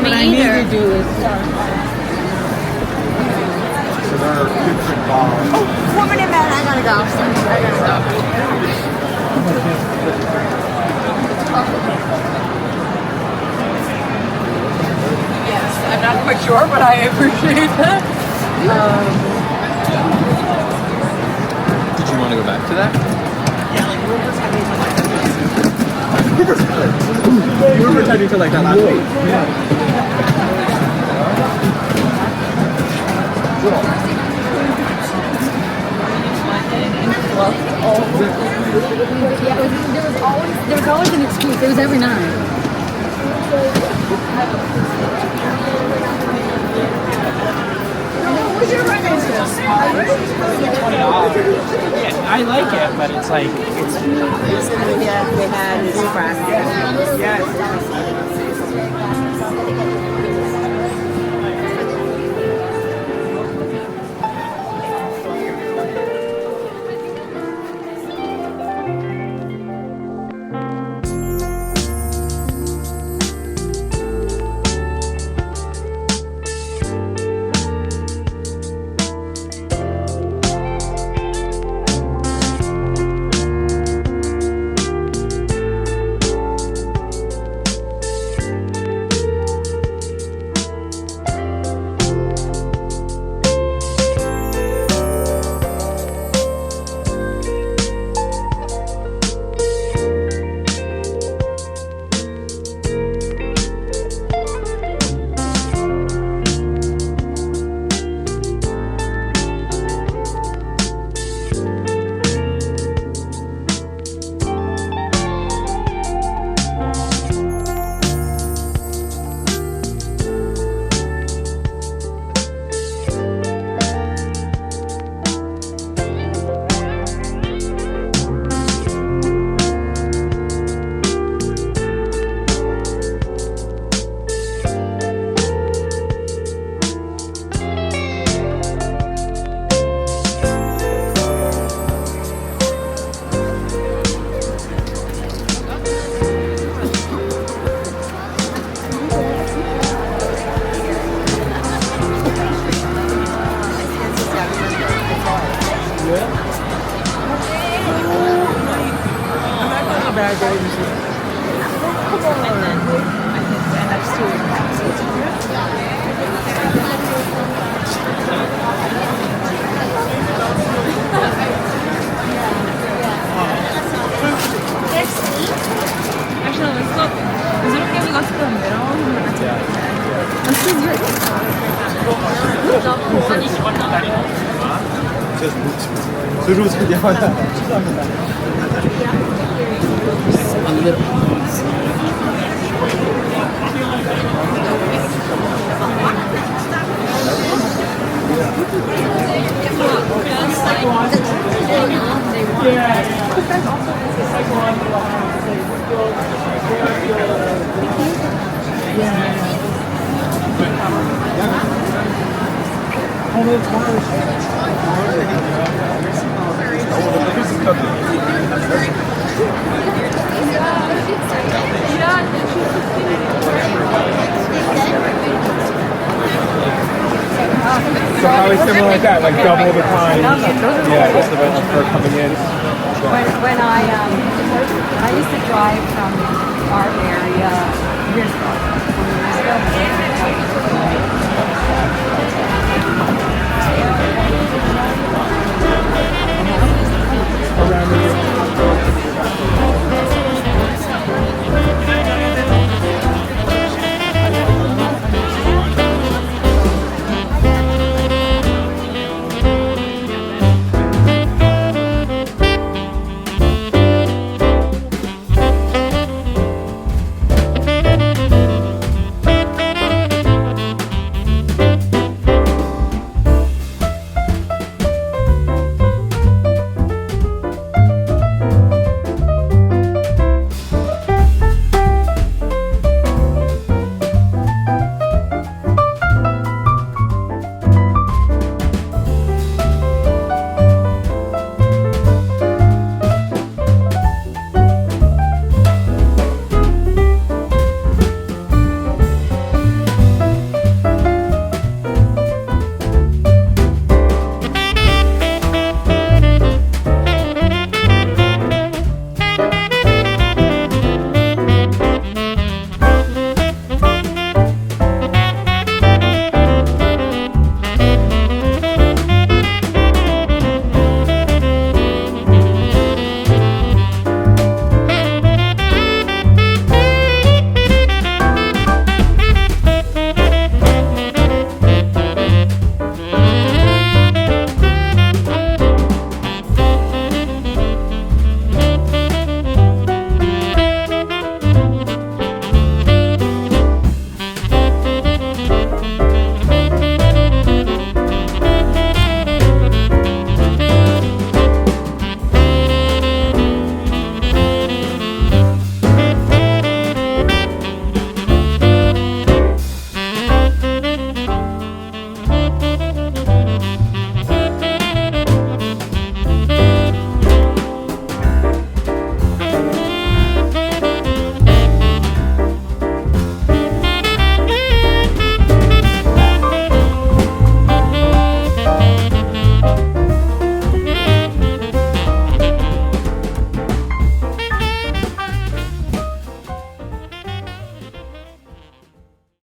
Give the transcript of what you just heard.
What I need to do is Woman and man, I gotta go. yes, I'm not quite sure, but I appreciate that. Did you want to go back to that? Yeah, like Rivers had anything like that. Rivers had anything like that last week. Yeah. Yeah, there was always an excuse. It was every night. What's your run into? Yeah, I like it, but it's like it's. Yeah, they had his practice. Yes. So probably similar like that, like double the time. Yeah, just the for coming in. When I used to drive from our area years ago.